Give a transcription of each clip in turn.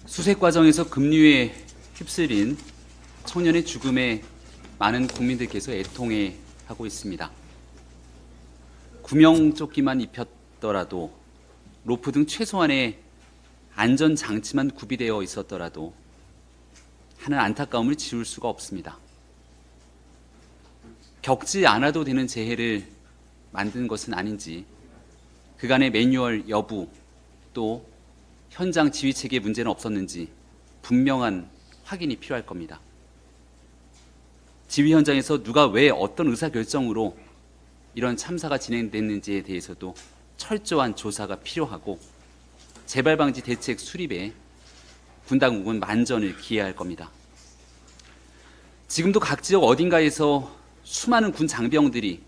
수색 과정에서 급류에 휩쓸린 청년의 죽음에 많은 국민들께서 애통해 하고 있습니다. 구명조끼만 입혔더라도 로프 등 최소한의 안전장치만 구비되어 있었더라도 하는 안타까움을 지울 수가 없습니다. 겪지 않아도 되는 재해를 만든 것은 아닌지 그간의 매뉴얼 여부 또 현장 지휘체계에 문제는 없었는지 분명한 확인이 필요할 겁니다. 지휘 현장에서 누가 왜 어떤 의사결정으로 이런 참사가 진행됐는지에 대해서도 철저한 조사가 필요하고 재발방지 대책 수립에 군 당국은 만전을 기해야 할 겁니다. 지금도 각 지역 어딘가에서 수많은 군 장병들이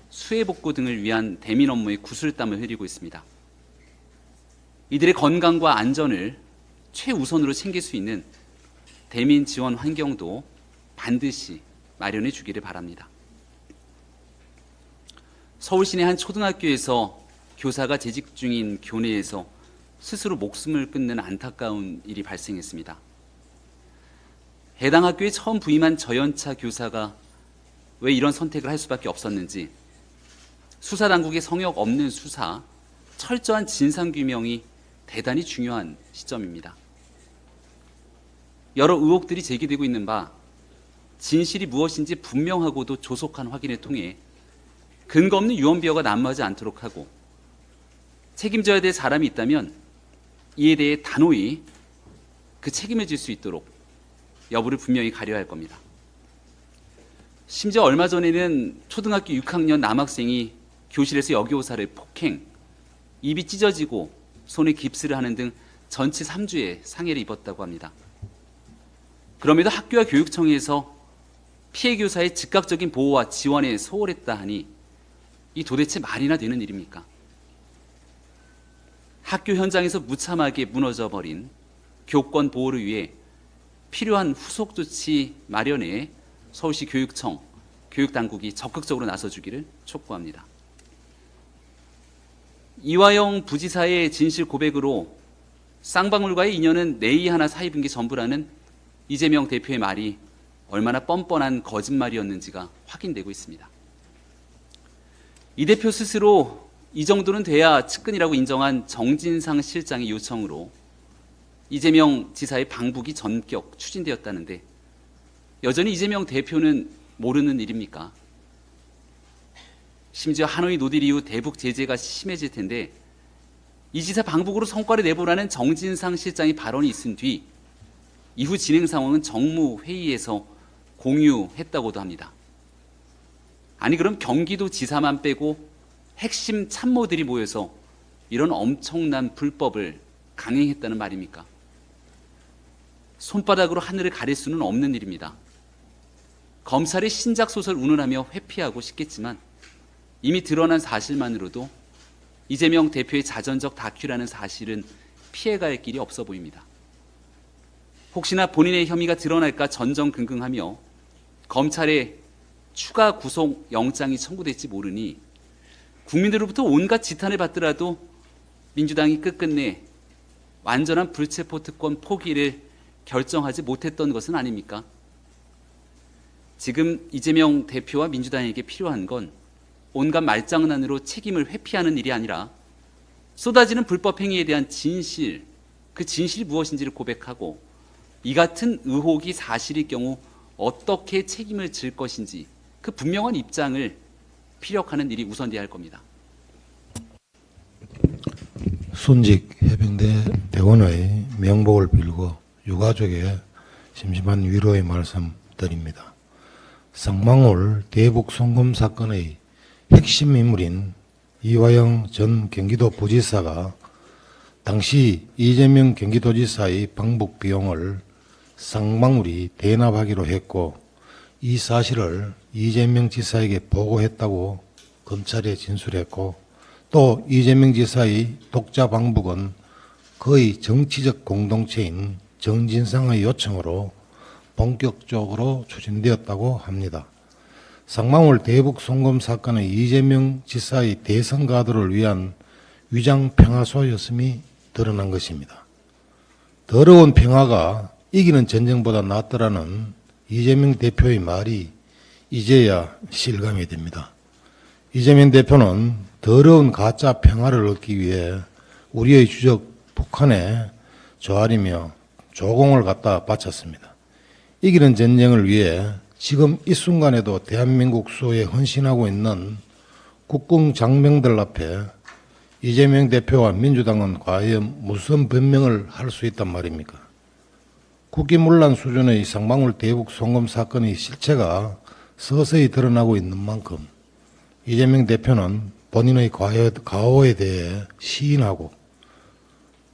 수해복구 등을 위한 대민 업무에 구슬땀을 흘리고 있습니다. 이들의 건강과 안전을 최우선으로 챙길 수 있는 대민 지원 환경도 반드시 마련해 주기를 바랍니다. 서울 시내 한 초등학교에서 교사가 재직 중인 교내에서 스스로 목숨을 끊는 안타까운 일이 발생했습니다. 해당 학교에 처음 부임한 저연차 교사가 왜 이런 선택을 할 수밖에 없었는지 수사당국의 성역 없는 수사, 철저한 진상규명이 대단히 중요한 시점입니다. 여러 의혹들이 제기되고 있는 바 진실이 무엇인지 분명하고도 조속한 확인을 통해 근거 없는 유언비어가 난무하지 않도록 하고 책임져야 될 사람이 있다면 이에 대해 단호히 그 책임을 질 수 있도록 여부를 분명히 가려야 할 겁니다. 심지어 얼마 전에는 초등학교 6학년 남학생이 교실에서 여교사를 폭행, 입이 찢어지고 손에 깁스를 하는 등 전치 3주의 상해를 입었다고 합니다. 그럼에도 학교와 교육청에서 피해 교사의 즉각적인 보호와 지원에 소홀했다 하니 이 도대체 말이나 되는 일입니까? 학교 현장에서 무참하게 무너져버린 교권 보호를 위해 필요한 후속 조치 마련에 서울시 교육청, 교육당국이 적극적으로 나서주기를 촉구합니다. 이화영 부지사의 진실 고백으로 쌍방울과의 인연은 내의 하나 사입은 게 전부라는 이재명 대표의 말이 얼마나 뻔뻔한 거짓말이었는지가 확인되고 있습니다. 이 대표 스스로 이 정도는 돼야 측근이라고 인정한 정진상 실장의 요청으로 이재명 지사의 방북이 전격 추진되었다는데 여전히 이재명 대표는 모르는 일입니까? 심지어 하노이 노딜 이후 대북 제재가 심해질 텐데 이 지사 방북으로 성과를 내보라는 정진상 실장의 발언이 있은 뒤 이후 진행 상황은 정무회의에서 공유했다고도 합니다. 아니 그럼 경기도 지사만 빼고 핵심 참모들이 모여서 이런 엄청난 불법을 강행했다는 말입니까? 손바닥으로 하늘을 가릴 수는 없는 일입니다. 검찰이 신작소설 운운하며 회피하고 싶겠지만 이미 드러난 사실만으로도 이재명 대표의 자전적 다큐라는 사실은 피해갈 길이 없어 보입니다. 혹시나 본인의 혐의가 드러날까 전전긍긍하며 검찰에 추가 구속 영장이 청구될지 모르니 국민들로부터 온갖 지탄을 받더라도 민주당이 끝끝내 완전한 불체포 특권 포기를 결정하지 못했던 것은 아닙니까? 지금 이재명 대표와 민주당에게 필요한 건 온갖 말장난으로 책임을 회피하는 일이 아니라 쏟아지는 불법 행위에 대한 진실, 그 진실이 무엇인지를 고백하고 이 같은 의혹이 사실일 경우 어떻게 책임을 질 것인지 그 분명한 입장을 피력하는 일이 우선돼야 할 겁니다. 순직 해병대 대원의 명복을 빌고 유가족에 심심한 위로의 말씀 드립니다. 쌍방울 대북 송금 사건의 핵심 인물인 이화영 전 경기도 부지사가 당시 이재명 경기도지사의 방북 비용을 쌍방울이 대납하기로 했고 이 사실을 이재명 지사에게 보고했다고 검찰에 진술했고 또 이재명 지사의 독자 방북은 거의 정치적 공동체인 정진상의 요청으로 본격적으로 추진되었다고 합니다. 쌍방울 대북 송금 사건은 이재명 지사의 대선 가도를 위한 위장 평화소였음이 드러난 것입니다. 더러운 평화가 이기는 전쟁보다 낫더라는 이재명 대표의 말이 이제야 실감이 됩니다. 이재명 대표는 더러운 가짜 평화를 얻기 위해 우리의 주적 북한에 조아리며 조공을 갖다 바쳤습니다. 이기는 전쟁을 위해 지금 이 순간에도 대한민국 수호에 헌신하고 있는 국군 장병들 앞에 이재명 대표와 민주당은 과연 무슨 변명을 할 수 있단 말입니까? 국기문란 수준의 상방울 대북 송금 사건의 실체가 서서히 드러나고 있는 만큼 이재명 대표는 본인의 과오에 대해 시인하고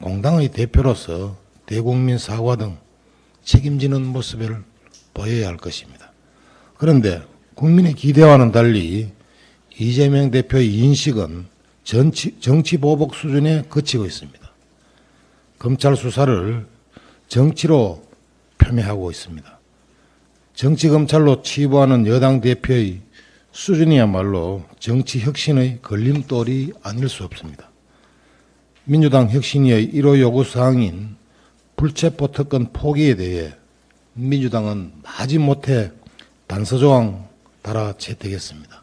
공당의 대표로서 대국민 사과 등 책임지는 모습을 보여야 할 것입니다. 그런데 국민의 기대와는 달리 이재명 대표의 인식은 정치 보복 수준에 그치고 있습니다. 검찰 수사를 정치로 표명하고 있습니다. 정치 검찰로 치부하는 여당 대표의 수준이야말로 정치 혁신의 걸림돌이 아닐 수 없습니다. 민주당 혁신위의 1호 요구사항인 불체포 특권 포기에 대해 민주당은 마지못해 단서조항 달아 채택했습니다.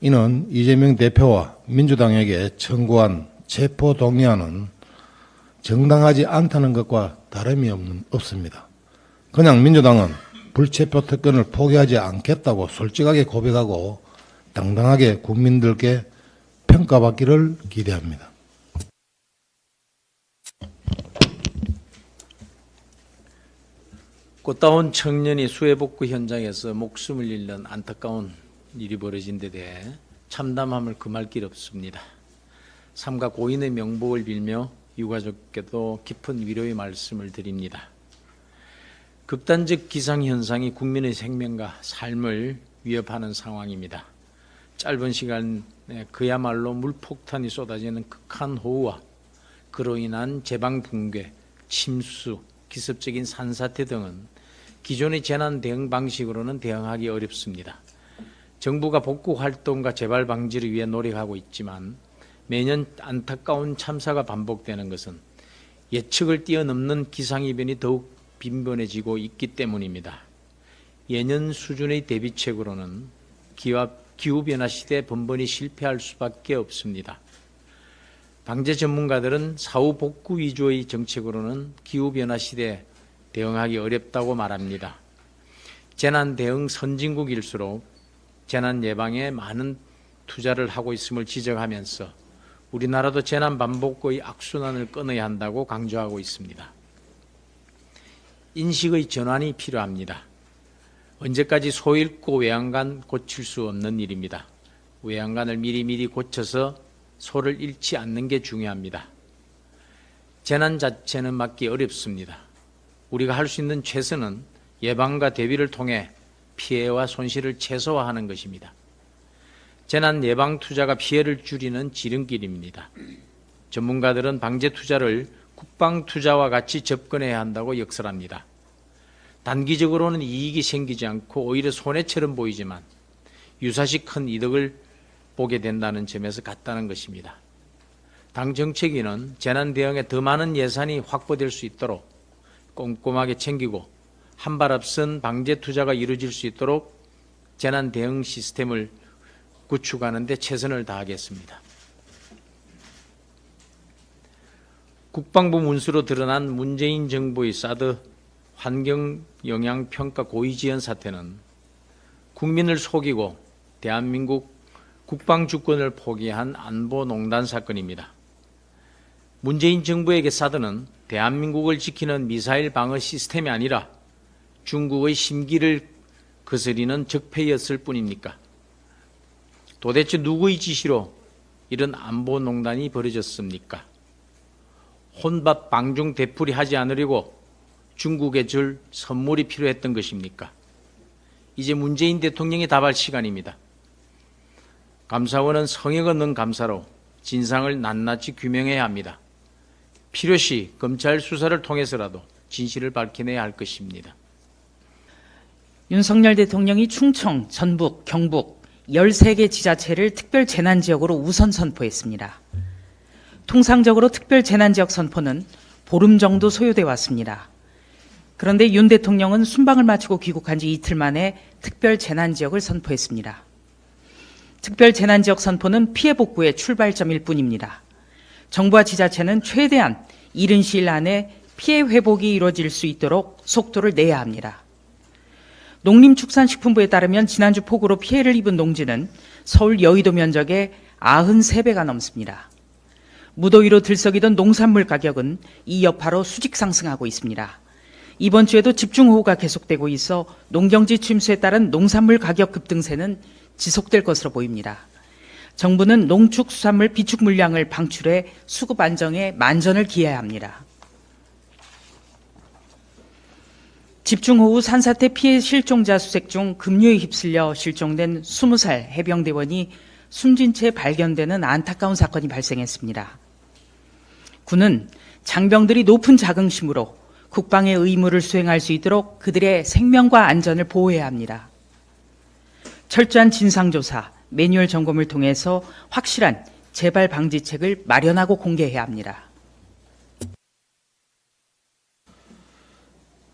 이는 이재명 대표와 민주당에게 청구한 체포 동의안은 정당하지 않다는 것과 다름이 없습니다. 그냥 민주당은 불체포 특권을 포기하지 않겠다고 솔직하게 고백하고 당당하게 국민들께 평가받기를 기대합니다. 꽃다운 청년이 수해복구 현장에서 목숨을 잃는 안타까운 일이 벌어진 데 대해 참담함을 금할 길 없습니다. 삼가 고인의 명복을 빌며 유가족께도 깊은 위로의 말씀을 드립니다. 극단적 기상현상이 국민의 생명과 삶을 위협하는 상황입니다. 짧은 시간에 그야말로 물폭탄이 쏟아지는 극한 호우와 그로 인한 제방 붕괴, 침수, 기습적인 산사태 등은 기존의 재난 대응 방식으로는 대응하기 어렵습니다. 정부가 복구 활동과 재발 방지를 위해 노력하고 있지만 매년 안타까운 참사가 반복되는 것은 예측을 뛰어넘는 기상이변이 더욱 빈번해지고 있기 때문입니다. 예년 수준의 대비책으로는 기후변화 시대에 번번이 실패할 수밖에 없습니다. 방재 전문가들은 사후 복구 위주의 정책으로는 기후변화 시대에 대응하기 어렵다고 말합니다. 재난 대응 선진국일수록 재난 예방에 많은 투자를 하고 있음을 지적하면서 우리나라도 재난 반복의 악순환을 끊어야 한다고 강조하고 있습니다. 인식의 전환이 필요합니다. 언제까지 소 잃고 외양간 고칠 수 없는 일입니다. 외양간을 미리미리 고쳐서 소를 잃지 않는 게 중요합니다. 재난 자체는 막기 어렵습니다. 우리가 할 수 있는 최선은 예방과 대비를 통해 피해와 손실을 최소화하는 것입니다. 재난 예방 투자가 피해를 줄이는 지름길입니다. 전문가들은 방재 투자를 국방 투자와 같이 접근해야 한다고 역설합니다. 단기적으로는 이익이 생기지 않고 오히려 손해처럼 보이지만 유사시 큰 이득을 보게 된다는 점에서 같다는 것입니다. 당 정책위는 재난 대응에 더 많은 예산이 확보될 수 있도록 꼼꼼하게 챙기고 한 발 앞선 방재 투자가 이루어질 수 있도록 재난 대응 시스템을 구축하는 데 최선을 다하겠습니다. 국방부 문수로 드러난 문재인 정부의 사드 환경영향평가 고의지연 사태는 국민을 속이고 대한민국 국방주권을 포기한 안보농단 사건입니다. 문재인 정부에게 사드는 대한민국을 지키는 미사일 방어 시스템이 아니라 중국의 심기를 거스리는 적폐였을 뿐입니까? 도대체 누구의 지시로 이런 안보농단이 벌어졌습니까? 혼밥 방중 되풀이 하지 않으려고 중국에 줄 선물이 필요했던 것입니까? 이제 문재인 대통령이 답할 시간입니다. 감사원은 성역 없는 감사로 진상을 낱낱이 규명해야 합니다. 필요시 검찰 수사를 통해서라도 진실을 밝혀내야 할 것입니다. 윤석열 대통령이 충청, 전북, 경북 13개 지자체를 특별재난지역으로 우선 선포했습니다. 통상적으로 특별재난지역 선포는 보름 정도 소요돼 왔습니다. 그런데 윤 대통령은 순방을 마치고 귀국한 지 이틀 만에 특별 재난지역을 선포했습니다. 특별 재난지역 선포는 피해 복구의 출발점일 뿐입니다. 정부와 지자체는 최대한 이른 시일 안에 피해 회복이 이루어질 수 있도록 속도를 내야 합니다. 농림축산식품부에 따르면 지난주 폭우로 피해를 입은 농지는 서울 여의도 면적의 93배가 넘습니다. 무더위로 들썩이던 농산물 가격은 이 여파로 수직 상승하고 있습니다. 이번 주에도 집중호우가 계속되고 있어 농경지 침수에 따른 농산물 가격 급등세는 지속될 것으로 보입니다. 정부는 농축수산물 비축 물량을 방출해 수급 안정에 만전을 기해야 합니다. 집중호우 산사태 피해 실종자 수색 중 급류에 휩쓸려 실종된 20살 해병대원이 숨진 채 발견되는 안타까운 사건이 발생했습니다. 군은 장병들이 높은 자긍심으로 국방의 의무를 수행할 수 있도록 그들의 생명과 안전을 보호해야 합니다. 철저한 진상조사, 매뉴얼 점검을 통해서 확실한 재발 방지책을 마련하고 공개해야 합니다.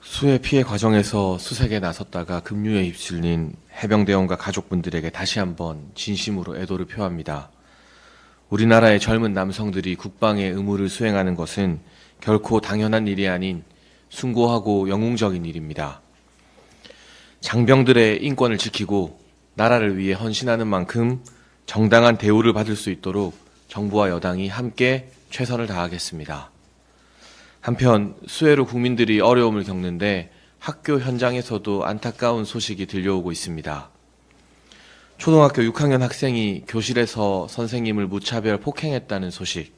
수해 피해 과정에서 수색에 나섰다가 급류에 휩쓸린 해병대원과 가족분들에게 다시 한번 진심으로 애도를 표합니다. 우리나라의 젊은 남성들이 국방의 의무를 수행하는 것은 결코 당연한 일이 아닌 숭고하고 영웅적인 일입니다. 장병들의 인권을 지키고 나라를 위해 헌신하는 만큼 정당한 대우를 받을 수 있도록 정부와 여당이 함께 최선을 다하겠습니다. 한편 수해로 국민들이 어려움을 겪는데 학교 현장에서도 안타까운 소식이 들려오고 있습니다. 초등학교 6학년 학생이 교실에서 선생님을 무차별 폭행했다는 소식,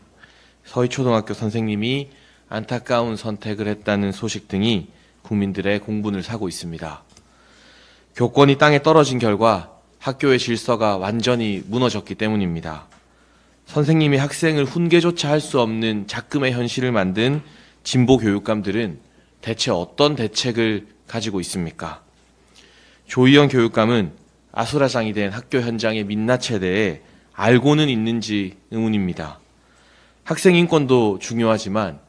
서희초등학교 선생님이 안타까운 선택을 했다는 소식 등이 국민들의 공분을 사고 있습니다. 교권이 땅에 떨어진 결과 학교의 질서가 완전히 무너졌기 때문입니다. 선생님이 학생을 훈계조차 할 수 없는 작금의 현실을 만든 진보 교육감들은 대체 어떤 대책을 가지고 있습니까? 조희연 교육감은 아수라장이 된 학교 현장의 민낯에 대해 알고는 있는지 의문입니다. 학생 인권도 중요하지만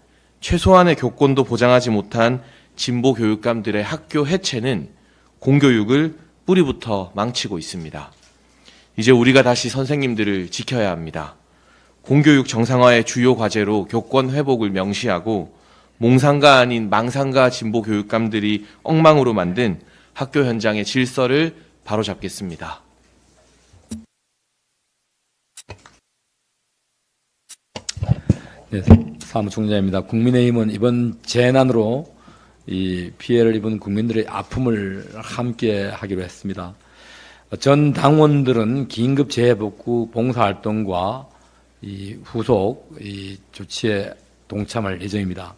최소한의 교권도 보장하지 못한 진보 교육감들의 학교 해체는 공교육을 뿌리부터 망치고 있습니다. 이제 우리가 다시 선생님들을 지켜야 합니다. 공교육 정상화의 주요 과제로 교권 회복을 명시하고 몽상가 아닌 망상가 진보 교육감들이 엉망으로 만든 학교 현장의 질서를 바로잡겠습니다. 네, 사무총장입니다. 국민의힘은 이번 재난으로 이 피해를 입은 국민들의 아픔을 함께 하기로 했습니다. 전 당원들은 긴급 재해복구 봉사활동과 이 후속 이 조치에 동참할 예정입니다.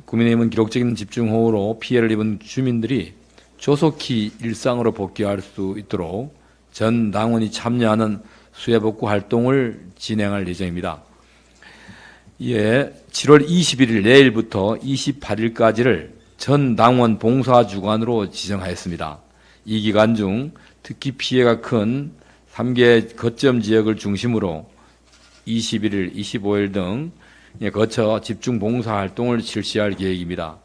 국민의힘은 기록적인 집중호우로 피해를 입은 주민들이 조속히 일상으로 복귀할 수 있도록 전 당원이 참여하는 수해복구 활동을 진행할 예정입니다. 이에 7월 21일 내일부터 28일까지를 전 당원 봉사주간으로 지정하였습니다. 이 기간 중 특히 피해가 큰 3개 거점 지역을 중심으로 21일, 25일 등 거쳐 집중 봉사활동을 실시할 계획입니다.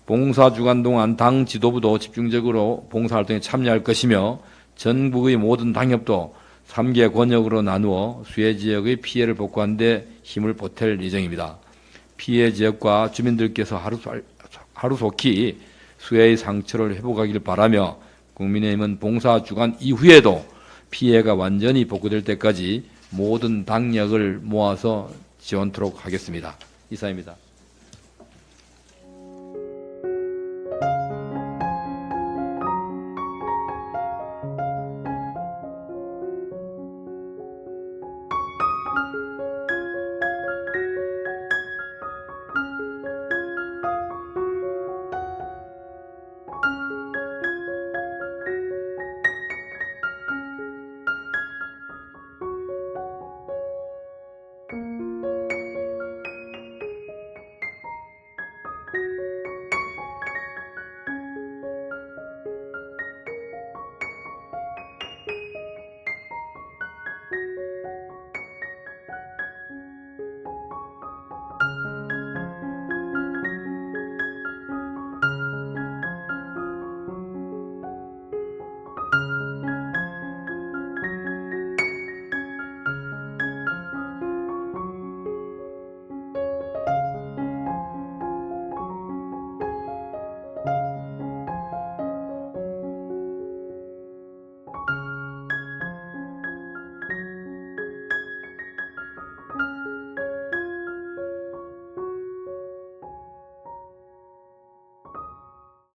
봉사주간 동안 당 지도부도 집중적으로 봉사활동에 참여할 것이며 전국의 모든 당협도 3개 권역으로 나누어 수해 지역의 피해를 복구하는 데 힘을 보탤 예정입니다. 피해 지역과 주민들께서 하루속히 수해의 상처를 회복하기를 바라며 국민의힘은 봉사주간 이후에도 피해가 완전히 복구될 때까지 모든 당력을 모아서 지원토록 하겠습니다. 이상입니다.